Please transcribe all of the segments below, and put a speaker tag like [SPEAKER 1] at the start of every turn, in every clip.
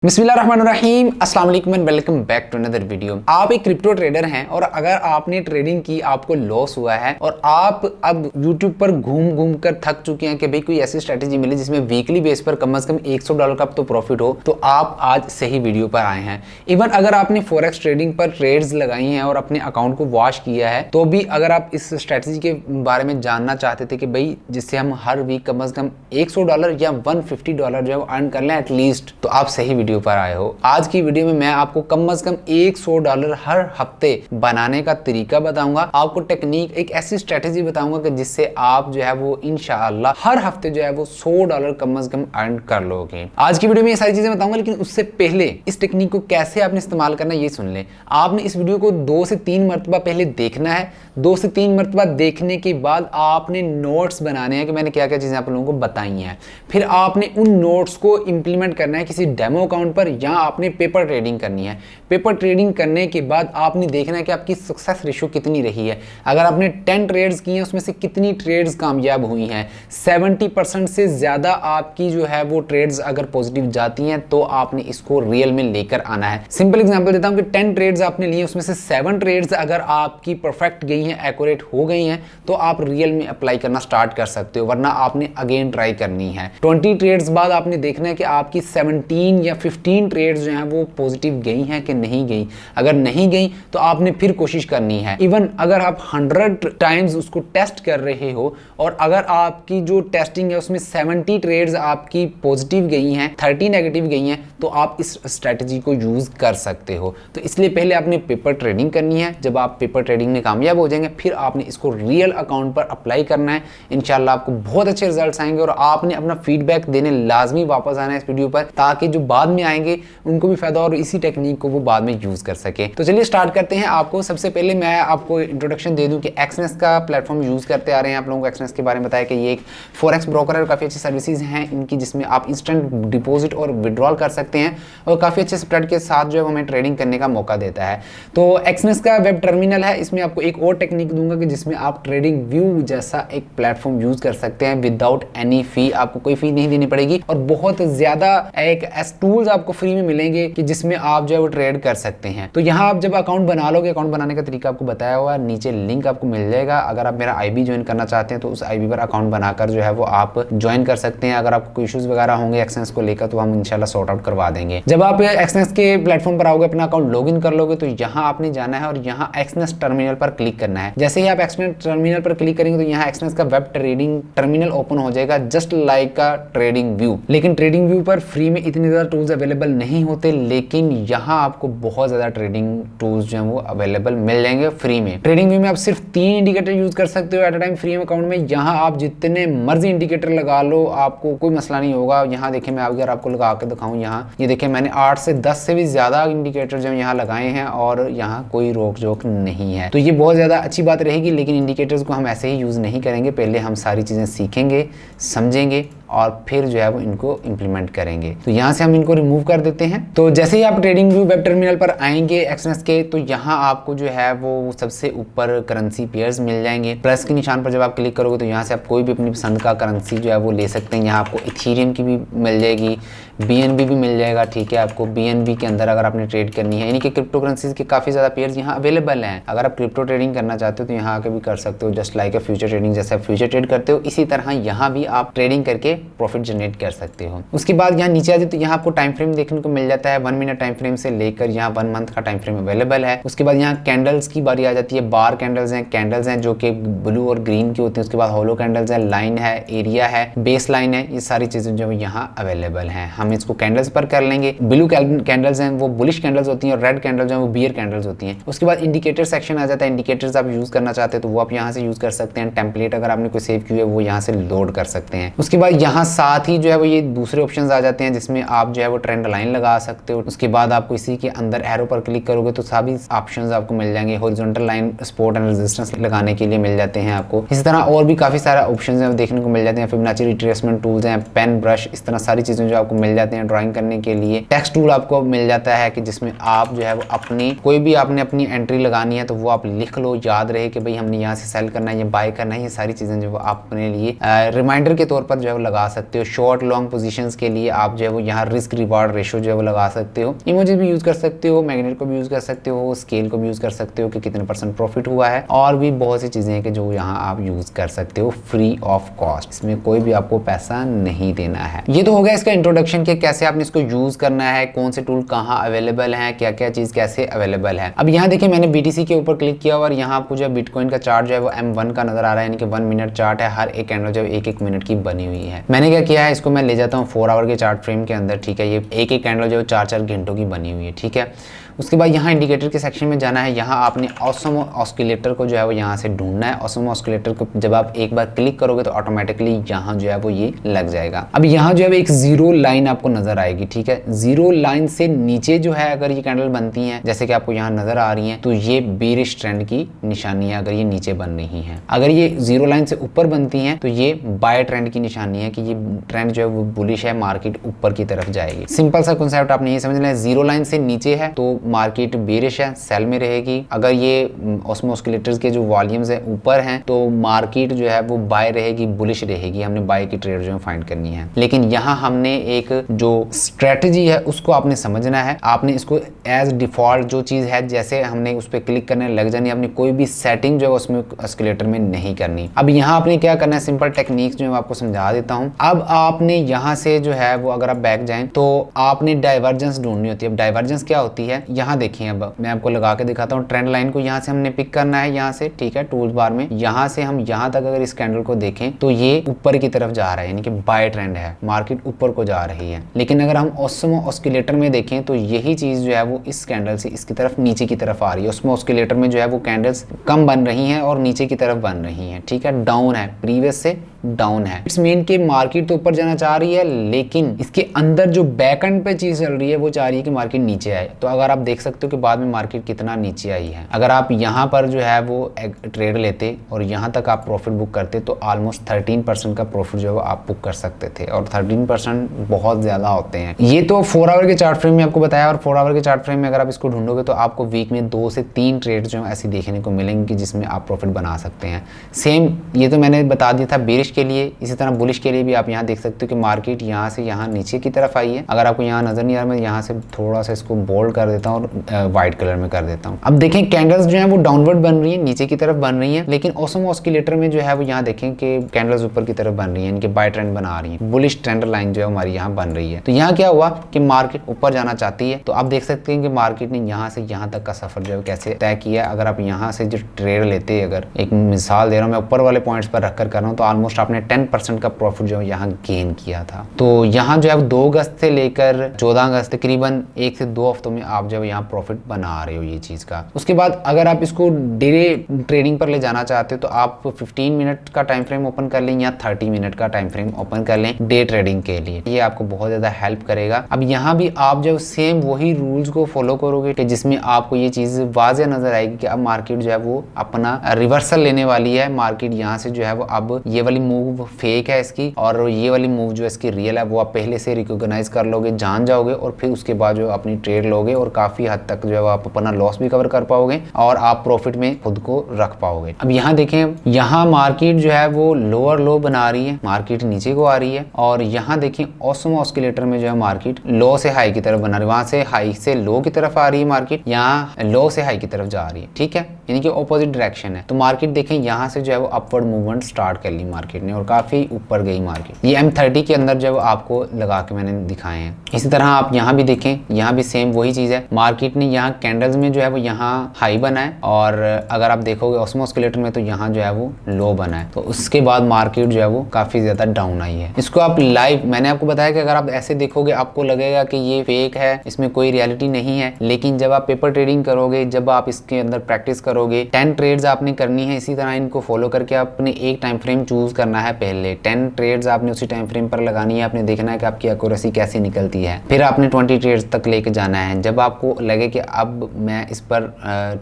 [SPEAKER 1] बिस्मिल्लाहिर्रहमानिर्रहीम, अस्सलाम वालेकुम and welcome back to another video. आप एक क्रिप्टो ट्रेडर हैं और अगर आपने ट्रेडिंग की, आपको लॉस हुआ है और आप अब यूट्यूब पर घूम घूम कर थक चुके हैं कि भाई कोई ऐसी स्ट्रेटेजी मिले जिसमें वीकली बेस पर कम से कम $100 का तो प्रॉफिट हो, तो आप आज सही वीडियो पर आए हैं। इवन अगर आपने फॉरेक्स ट्रेडिंग पर ट्रेड्स लगाई हैं और अपने अकाउंट को वॉश किया है, तो भी अगर आप इस स्ट्रेटेजी के बारे में जानना चाहते थे कि भाई जिससे हम हर वीक कम से कम $100 या $150 जो है अर्न कर लें एटलीस्ट, तो आप सही वीडियो पर आए हो। आज की वीडियो में मैं आपको कम से कम $100 हर हफ्ते बनाने का तरीका बताऊंगा। आपको टेक्निक, एक ऐसी स्ट्रेटेजी बताऊंगा कि जिससे आप जो है वो इंशाअल्लाह हर हफ्ते जो है वो $100 कम से कम अर्न कर लोगे। आज की वीडियो में ये सारी चीजें बताऊंगा, लेकिन उससे पहले इस टेक्निक को कैसे आपने इस्तेमाल करना है ये सुन ले। आपने इस वीडियो को 2 से 3 मरतबा पहले देखना है। 2 से 3 मरतबा देखने के बाद आपने नोट्स बनाने हैं कि मैंने क्या क्या चीजें आप लोगों को बताई हैं। फिर आपने उन नोट्स को इंप्लीमेंट करना है किसी डेमो अकाउंट पर, या आपने पेपर ट्रेडिंग करनी है। पेपर ट्रेडिंग करने के बाद आपने देखना है कि आपकी सक्सेस रेशियो कितनी रही है। अगर आपने 10 ट्रेड्स की हैं उसमें से कितनी ट्रेड्स कामयाब हुई हैं। 70% से ज़्यादा आपकी जो है वो ट्रेड्स अगर पॉजिटिव जाती हैं तो आपने इसको रियल में लेकर आना है। सिंपल एग्जांपल देता हूं कि 10 ट्रेड्स आपने लिए, उसमें से 7 ट्रेड्स अगर आपकी परफेक्ट गई हैं, एक्यूरेट हो गई हैं, तो आप रियल में अप्लाई करना स्टार्ट कर सकते हो, वरना आपने अगेन ट्राई करनी है। 20 ट्रेड्स बाद आपने देखना है कि आपकी 17 या 15 ट्रेड्स जो हैं वो पॉजिटिव गई हैं कि नहीं गई। अगर नहीं गई तो आपने फिर कोशिश करनी है। इवन अगर आप 100 टाइम्स उसको टेस्ट कर रहे हो और अगर आपकी जो टेस्टिंग है उसमें 70 ट्रेड्स आपकी पॉजिटिव गई हैं, 30 नेगेटिव गई हैं, तो आप इस स्ट्रेटजी को यूज कर सकते हो। तो इसलिए पहले आपने पेपर ट्रेडिंग करनी है। जब आप पेपर ट्रेडिंग में कामयाब हो जाएंगे फिर आपने इसको रियल अकाउंट पर अप्लाई करना है। इंशाल्लाह आपको बहुत अच्छे रिजल्ट्स आएंगे और आपने अपना फीडबैक देने लाजमी वापस आना है इस वीडियो पर, ताकि जो बाद में आएंगे उनको भी फायदा और इसी टेक्निक को वो बाद में यूज कर सके। तो चलिए स्टार्ट करते हैं। आपको सबसे पहले मैं आपको इंट्रोडक्शन दे दूं कि एक्सनेस का प्लेटफॉर्म यूज करते आ रहे हैं। आप लोगों को एक्सनेस के बारे में बताया कि ये एक फॉरेक्स ब्रोकर है और काफी अच्छी सर्विसेज हैं इनकी, जिसमें आप इंस्टेंट डिपॉजिट और विड्रॉल कर सकते हैं और काफी अच्छे स्प्रेड के साथ जो है हमें ट्रेडिंग करने का मौका देता है। तो एक्सनेस का वेब टर्मिनल है, इसमें आपको एक और टेक्निक दूंगा कि जिसमें आप ट्रेडिंग व्यू जैसा एक प्लेटफॉर्म यूज कर सकते हैं विदाउट एनी फी। आपको कोई फी नहीं देनी पड़ेगी और बहुत ज्यादा एक टूल्स आपको फ्री में मिलेंगे कि जिसमें आप जो है वो ट्रेड कर सकते हैं। तो यहाँ आप जब अकाउंट बना लोगे, अकाउंट बनाने का तरीका आपको बताया हुआ है, नीचे लिंक आपको मिल जाएगा। अगर आप मेरा आईबी ज्वाइन करना चाहते हैं तो उस आईबी पर अकाउंट बनाकर जो है वो आप ज्वाइन कर सकते हैं। अगर आपको कोई इश्यूज वगैरह होंगे एक्सनेस को लेकर तो हम इंशाल्लाह सॉर्ट आउट करवा देंगे। जब आप एक्सनेस के प्लेटफॉर्म पर आओगे, अपना अकाउंट लॉग इन कर लोगे, तो यहाँ आपने जाना है और यहाँ एक्सनेस टर्मिनल पर क्लिक करना है। जैसे ही आप एक्सनेस टर्मिनल पर क्लिक करेंगे तो यहाँ एक्सनेस का वेब ट्रेडिंग टर्मिनल ओपन हो जाएगा, जस्ट लाइक अ ट्रेडिंग व्यू। लेकिन ट्रेडिंग व्यू पर फ्री में इतने ज्यादा टूल्स अवेलेबल नहीं होते, लेकिन यहाँ आपको बहुत ज्यादा ट्रेडिंग टूल्स जो हैं वो अवेलेबल मिल जाएंगे फ्री में। ट्रेडिंग व्यू में आप सिर्फ 3 इंडिकेटर यूज कर सकते हो at a time free account में। यहाँ आप जितने मर्जी इंडिकेटर लगा लो, आपको कोई मसला नहीं होगा। यहाँ देखिए, मैं अगर आपको लगा के दिखाऊं, यहाँ ये देखिए मैंने 8 से 10 से भी ज्यादा इंडिकेटर जो यहाँ लगाए हैं और यहाँ कोई रोक जोक नहीं है। तो ये बहुत ज्यादा अच्छी बात रहेगी, लेकिन इंडिकेटर्स को हम ऐसे ही यूज नहीं करेंगे। पहले हम सारी चीजें सीखेंगे, समझेंगे और फिर जो है वो इनको इंप्लीमेंट करेंगे। तो यहाँ से हम इनको रिमूव कर देते हैं। तो जैसे ही आप ट्रेडिंग व्यू वेब टर्मिनल पर आएंगे एक्सनेस के, तो यहाँ आपको जो है वो सबसे ऊपर करेंसी पेयर्स मिल जाएंगे। प्लस के निशान पर जब आप क्लिक करोगे तो यहाँ से आप कोई भी अपनी पसंद का करेंसी जो है वो ले सकते हैं। यहाँ आपको इथेरियम की भी मिल जाएगी, BNB भी मिल जाएगा। ठीक है, आपको BNB के अंदर अगर आपने ट्रेड करनी है, यानी कि क्रिप्टो करेंसीज के काफी ज्यादा पेयर्स यहाँ अवेलेबल हैं। अगर आप क्रिप्टो ट्रेडिंग करना चाहते हो तो यहाँ आके भी कर सकते हो, जस्ट लाइक फ्यूचर ट्रेडिंग। जैसे आप फ्यूचर ट्रेड करते हो इसी तरह यहाँ भी आप ट्रेडिंग करके प्रॉफिट जनरेट कर सकते हो। उसके बाद यहाँ नीचे आ जाए तो यहाँ आपको टाइम फ्रेम देखने को मिल जाता है। 1 मिनट टाइम फ्रेम से लेकर यहाँ 1 मंथ का टाइम फ्रेम अवेलेबल है। उसके बाद यहाँ कैंडल्स की बारी आ जाती है। बार कैंडल्स हैं जो कि ब्लू और ग्रीन की होती है। उसके बाद होलो कैंडल्स है, लाइन है, एरिया है, बेस लाइन है। ये सारी चीजें जो यहाँ अवेलेबल हैं। हम इसको कैंडल्स पर कर लेंगे। ब्लू कैंडल्स हैं वो बुलिश कैंडल्स होती हैं और रेड कैंडल्स जो है वो बियर कैंडल्स होती हैं। उसके बाद इंडिकेटर सेक्शन आ जाता है। इंडिकेटर्स आप यूज करना चाहते हैं तो वो आप यहाँ से यूज कर सकते हैं। टेम्पलेट अगर आपने कोई सेव की है वो यहाँ से लोड कर सकते हैं। उसके बाद यहाँ साथ ही जो है वो ये दूसरे ऑप्शंस आ जाते हैं जिसमें आप जो है वो ट्रेंड लाइन लगा सकते हो। उसके बाद आपको इसी के अंदर एरो पर क्लिक करोगे तो सभी ऑप्शंस आपको मिल जाएंगे। Horizontal line, support and resistance लगाने के लिए मिल जाते हैं आपको। इसी तरह और भी काफी सारे ऑप्शंस हैं देखने को मिल जाते हैं। फिबोनाची रिट्रेसमेंट टूल्स हैं, पेन, ब्रश, इस तरह सारी चीजें जो आपको मिल जाते हैं ड्राइंग करने के लिए, टेक्स्ट टूल आपको मिल जाता है कि जिसमें आप जो है वो अपनी कोई भी आपने अपनी एंट्री लगानी है तो वो आप लिख लो, याद रहे कि भाई हमने यहाँ से सेल करना है, ये बाय करना है, ये सारी चीजें जो आप अपने लिए रिमाइंडर के तौर पर जो है वो लगा सकते हो। शॉर्ट लॉन्ग पोजीशंस के लिए आप जो है वो यहाँ रिस्क रिवार्ड रेशो जो है वो लगा सकते हो, इमोजी भी यूज कर सकते हो, मैग्नेट को भी यूज कर सकते हो, स्केल को भी यूज कर सकते हो कि कितने % प्रॉफिट हुआ है, और भी बहुत सी चीजें हैं कि जो यहाँ आप यूज कर सकते हो फ्री ऑफ कॉस्ट, इसमें कोई भी आपको पैसा नहीं देना है। ये तो हो गया इसका इंट्रोडक्शन कि कैसे आपने इसको यूज करना है, कौन से टूल कहाँ अवेलेबल है, क्या क्या चीज कैसे अवेलेबल है। अब यहाँ देखिए मैंने BTC के ऊपर क्लिक किया और यहाँ आपको जो है बिटकॉइन का चार्ट जो है वो M1 का नजर आ रहा है, यानी कि 1 मिनट चार्ट है, हर एक कैंडल जो है 1-1 मिनट की बनी हुई है। मैंने क्या किया है, इसको मैं ले जाता हूँ 4 आवर के चार्ट फ्रेम के अंदर, ठीक है। ये एक कैंडल जो है 4-4 घंटों की बनी हुई है, ठीक है। उसके बाद यहाँ इंडिकेटर के सेक्शन में जाना है, यहाँ आपने ऑसमो ऑस्किलेटर को जो है वो यहाँ से ढूंढना है। ऑसमो ऑस्किलेटर को जब आप एक बार क्लिक करोगे तो ऑटोमेटिकली यहाँ जो है वो ये लग जाएगा। अब यहाँ जो है एक जीरो लाइन आपको नजर आएगी, ठीक है। जीरो लाइन से नीचे जो है अगर ये कैंडल बनती है जैसे कि आपको यहाँ नजर आ रही है तो ये बेरिश ट्रेंड की निशानी है अगर ये नीचे बन रही है। अगर ये जीरो लाइन से ऊपर बनती है तो ये बाय ट्रेंड की निशानी है कि ये ट्रेंड जो है वो बुलिश है, मार्केट ऊपर की तरफ जाएगी। सिंपल सा कॉन्सेप्ट आपने ये समझना है। जीरो लाइन से नीचे है तो मार्केट बेरिश है, सेल में रहेगी। अगर ये ऑस्मो ऑस्किलेटर्स के जो वॉल्यूम्स है ऊपर हैं तो मार्केट जो है वो बाय रहेगी, बुलिश रहेगी। हमने बाय की ट्रेड जो है फाइंड करनी है। लेकिन यहाँ हमने एक जो स्ट्रेटजी है उसको आपने समझना है। आपने इसको एज डिफॉल्ट जो चीज है जैसे हमने उस पर क्लिक करने लग जानी, आपने कोई भी सेटिंग जो है उसमें ऑस्किलेटर में नहीं करनी। अब यहाँ आपने क्या करना है, सिंपल टेक्निक्स जो मैं आपको समझा देता हूँ। अब आपने यहाँ से जो है वो अगर आप बैक जाएं तो आपने डाइवर्जेंस ढूंढनी होती है। अब डाइवर्जेंस क्या होती है, यहाँ देखिए, अब मैं आपको लगा के दिखाता हूँ। ट्रेंड लाइन को यहाँ से हमने पिक करना है, यहाँ से, ठीक है, टूल बार में। यहाँ से हम यहाँ तक अगर इस कैंडल को देखें तो ये ऊपर की तरफ जा रहा है, यानी कि बाय ट्रेंड है, मार्केट ऊपर को जा रही है। लेकिन अगर हम ऑस्मो ऑस्किलेटर में देखें तो यही चीज जो है वो इस कैंडल से इसकी तरफ नीचे की तरफ आ रही है। ऑस्मो ऑस्किलेटर में जो है वो कैंडल्स कम बन रही हैं और नीचे की तरफ बन रही हैं, ठीक है, डाउन है, प्रीवियस से डाउन है। इट्स मीन कि मार्केट तो ऊपर जाना चाह रही है लेकिन इसके अंदर जो बैक एंड पे चीज चल रही है वो चाह रही है कि मार्केट नीचे आए। तो अगर आप देख सकते हो कि बाद में मार्केट कितना नीचे आई है। अगर आप यहाँ पर जो है वो ट्रेड लेते और यहाँ तक आप प्रॉफिट बुक करते तो ऑलमोस्ट 13% का प्रॉफिट जो है आप बुक कर सकते थे, और 13% बहुत ज्यादा होते हैं। ये तो 4 आवर के चार्ट फ्रेम में आपको बताया, और 4 आवर के चार्ट फ्रेम में अगर आप इसको ढूंढोगे तो आपको वीक में 2 से 3 ट्रेड जो ऐसी देखने को मिलेंगी जिसमें आप प्रॉफिट बना सकते हैं। सेम ये तो मैंने बता दिया था बेरिश के लिए, इसी तरह बुलिश के लिए भी आप यहाँ देख सकते हो कि मार्केट यहाँ से यहाँ नीचे की तरफ आई है। अगर आपको यहाँ नजर नहीं आ रहा, मैं यहाँ से थोड़ा सा इसको बोल्ड कर देता हूँ और व्हाइट कलर में कर देता हूँ। अब देखें कैंडल्स जो है वो डाउनवर्ड बन रही है, नीचे की तरफ बन रही है, लेकिन ऑस्मो ऑस्किलेटर में जो है वो यहाँ देखें कि कैंडल्स ऊपर की तरफ बन रही है, यानी कि बाय ट्रेंड बना रही है, बुलिश ट्रेंड लाइन जो है हमारी यहाँ बन रही है। तो यहाँ क्या हुआ कि मार्केट ऊपर जाना चाहती है। तो आप देख सकते हैं कि मार्केट ने यहाँ से यहाँ तक का सफर जो है कैसे तय किया। अगर आप यहाँ से जो ट्रेड लेते, अगर एक मिसाल दे रहा हूँ मैं, ऊपर वाले पॉइंट्स पर रखकर कर रहा हूँ, तो ऑलमोस्ट आपने 10% का प्रॉफिट जो यहाँ गेन किया था। तो यहाँ जो है 2 अगस्त से लेकर 14 अगस्त तकरीबन 1 से 2 हफ्तों में आप जो यहाँ प्रॉफिट बना रहे हो ये चीज का। उसके बाद अगर आप इसको डे ट्रेडिंग पर ले जाना चाहते हो तो आप 15 मिनट का टाइम फ्रेम ओपन कर लें या 30 मिनट का टाइम फ्रेम ओपन कर लें डे ट्रेडिंग के लिए। ये आपको बहुत ज्यादा हेल्प करेगा। अब यहाँ भी आप जब सेम वही रूल्स को फॉलो करोगे कि जिसमें आपको ये चीज वाज़ेह नजर आएगी कि अब मार्केट जो है वो अपना रिवर्सल लेने वाली है। मार्केट यहाँ से जो है वो अब ये वाली मूव फेक है इसकी, और ये वाली मूव जो इसकी रियल है वो आप पहले से रिकॉग्नाइज कर लोगे, जान जाओगे, और फिर उसके बाद जो अपनी ट्रेड लोगे और काफी हद तक जो है आप अपना लॉस भी कवर कर पाओगे और आप प्रॉफिट में खुद को रख पाओगे। अब यहाँ देखें, यहाँ मार्केट जो है वो लोअर लो बना रही है, मार्केट नीचे को आ रही है, और यहाँ देखें ऑस्मो ऑस्किलेटर में जो है मार्केट लो से हाई की तरफ बना रही है, वहां से हाई से लो की तरफ आ रही है मार्केट, यहाँ लो से हाई की तरफ जा रही है, ठीक है, यानी कि ऑपोजिट डायरेक्शन है। तो मार्केट देखें यहाँ से जो है वो अपवर्ड मूवमेंट स्टार्ट कर ली मार्केट ने और काफी ऊपर गई मार्केट। ये M30 के अंदर जो आपको लगा के मैंने दिखाए हैं। इसी तरह आप यहाँ भी देखें, यहाँ भी सेम वही चीज है। मार्केट ने यहाँ कैंडल्स में जो है वो यहाँ हाई बना है, और अगर आप देखोगे ऑस्मो ऑस्किलेटर में तो यहाँ जो है वो लो बना है। तो उसके बाद मार्केट जो है वो काफी ज्यादा डाउन आई है। इसको आप लाइव, मैंने आपको बताया कि अगर आप ऐसे देखोगे आपको लगेगा कि ये फेक है, इसमें कोई रियलिटी नहीं है, लेकिन जब आप पेपर ट्रेडिंग करोगे, जब आप इसके अंदर प्रैक्टिस करोगे, 10 ट्रेड्स आपने करनी है, इसी तरह इनको फॉलो करके आपने एक टाइम फ्रेम चूज करना करना है पहले 10 ट्रेड्स आपने उसी टाइम फ्रेम पर लगानी है, आपने देखना है कि आपकी एक्यूरेसी कैसी निकलती है, फिर आपने 20 ट्रेड्स तक लेके जाना है। जब आपको लगे कि अब मैं इस पर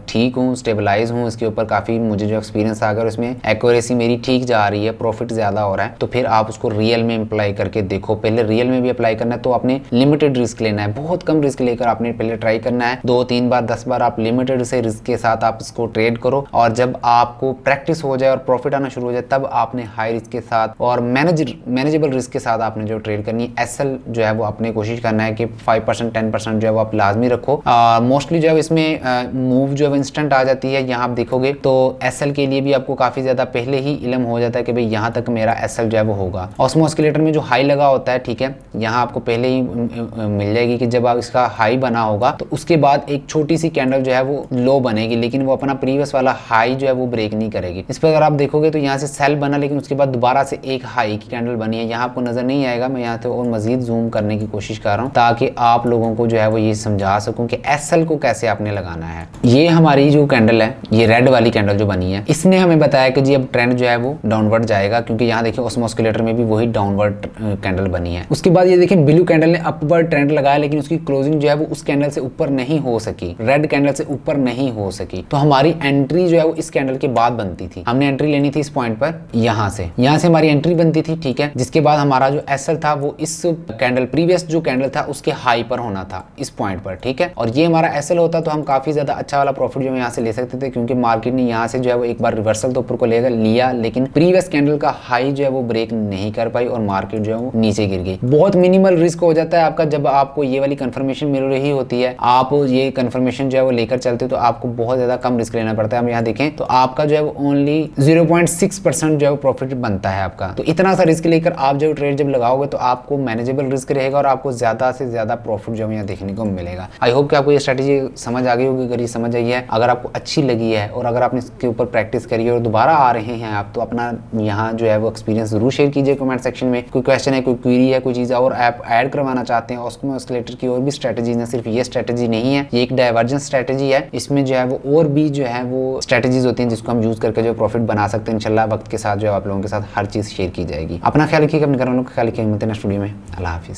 [SPEAKER 1] ठीक हूँ, स्टेबलाइज हूँ, इसके ऊपर काफ़ी मुझे जो एक्सपीरियंस आ गया, उसमें एक्यूरेसी मेरी ठीक जा रही है, प्रॉफिट ज़्यादा हो रहा है, तो फिर आप उसको रियल में अप्लाई करके देखो। पहले रियल में भी अप्लाई करना है तो आपने लिमिटेड रिस्क लेना है, बहुत कम रिस्क लेकर आपने पहले ट्राई करना है। 2-3 बार 10 बार आप लिमिटेड से रिस्क के साथ आप इसको ट्रेड करो, और जब आपको प्रैक्टिस हो जाए और प्रॉफिट आना शुरू हो जाए तब आपने हाई रिस्क के साथ और मैनेजेबल रिस्क के साथ आपने जो ट्रेड करनी है। एसएल जो है वो आपने कोशिश करना है कि 5% 10% जो है वो आप लाजमी रखो। मोस्टली जो है इसमें मूव जो है इंस्टेंट आ जाती है, यहाँ आप देखोगे तो एसएल के लिए भी आपको काफ़ी ज़्यादा पहले ही इल्म हो जाता है कि भाई यहाँ तक मेरा एसएल जो है वो होगा। ऑस्मो ऑस्किलेटर में जो हाई लगा होता है, ठीक है, यहाँ आपको पहले ही मिल जाएगी कि जब आप इसका हाई बना होगा तो उसके बाद एक छोटी सी कैंडल जो है वो लो बनेगी, लेकिन वो अपना प्रीवियस वाला हाई जो है वो ब्रेक नहीं करेगी। इस पर अगर आप देखोगे तो यहाँ से सेल बना, लेकिन उसके बाद दोबारा से एक हाई की कैंडल बनी है, यहाँ आपको नजर नहीं आएगा। मैं यहाँ से और मजीद जूम करने की कोशिश कर रहा हूँ ताकि आप लोगों को जो है वो ये समझा सकूं कि एसएल को कैसे आपने लगाना है। ये हमारी जो कैंडल है, ये रेड वाली कैंडल जो बनी है, इसने हमें बताया कि जी अब ट्रेंड जो है वो डाउनवर्ड जाएगा, क्योंकि यहाँ देखिए ऑस्मो ऑस्किलेटर में भी वही डाउनवर्ड कैंडल बनी है। उसके बाद ये देखिए ब्लू कैंडल ने अपवर्ड ट्रेंड लगाया, लेकिन उसकी क्लोजिंग जो है वो उस कैंडल से ऊपर नहीं हो सकी, रेड कैंडल से ऊपर नहीं हो सकी। तो हमारी एंट्री जो है वो इस कैंडल के बाद बनती थी, हमने एंट्री लेनी थी इस पॉइंट पर, यहाँ से हमारी एंट्री बनती थी, ठीक है। जिसके बाद हमारा जो एसएल था वो इस कैंडल प्रीवियस जो कैंडल था उसके हाई पर होना था इस पॉइंट पर, ठीक है। और ये हमारा एसएल होता तो हम काफी ज्यादा अच्छा वाला प्रॉफिट जो है यहाँ से ले सकते थे, क्योंकि मार्केट ने यहाँ से जो है वो एक बार रिवर्सल तो ऊपर को लिया, लेकिन प्रीवियस कैंडल का हाई जो है वो ब्रेक नहीं कर पाई और मार्केट जो है वो नीचे गिर गई। बहुत मिनिमल रिस्क हो जाता है आपका जब आपको ये वाली कंफर्मेशन मिल रही होती है, आप ये कंफर्मेशन जो है वो लेकर चलते हो तो आपको बहुत ज्यादा कम रिस्क लेना पड़ता है। हम यहाँ देखें तो आपका जो है वो ओनली 0.6% जो है वो प्रॉफिट बनता है आपका। तो इतना सा रिस्क लेकर आप जो ट्रेड जब लगाओगे तो आपको मैनेजेबल रिस्क रहेगा और आपको ज्यादा से ज्यादा प्रॉफिट जो है यहाँ देखने को मिलेगा। आई होप कि आपको ये स्ट्रेटेजी समझ आ गई होगी। अगर ये समझ आई है, अगर आपको अच्छी लगी है और अगर आपने इसके ऊपर प्रैक्टिस करी है और दोबारा आ रहे हैं आप, तो अपना यहाँ जो है वो एक्सपीरियंस जरूर शेयर कीजिए कमेंट सेक्शन में। कोई क्वेश्चन है, कोई क्वेरी है, कोई चीज़ और आप ऐड करवाना चाहते हैं, ऑस्मो ऑस्किलेटर की और भी स्ट्रेटेजीज है, सिर्फ ये स्ट्रेटेजी नहीं है, ये एक डाइवर्जेंस स्ट्रेटेजी है। इसमें जो है वो और भी जो है वो स्ट्रेटेजीज होती हैं जिसको हम यूज करके जो प्रॉफिट बना सकते हैं। इंशाल्लाह वक्त के साथ जो है आप लोगों के साथ हर चीज़ शेयर की जाएगी। अपना ख्याल रखिएगा, अपने घर वालों का ख्याल रखिएगा। मिलते हैं नेक्स्ट वीडियो में। अल्लाह हाफिज़।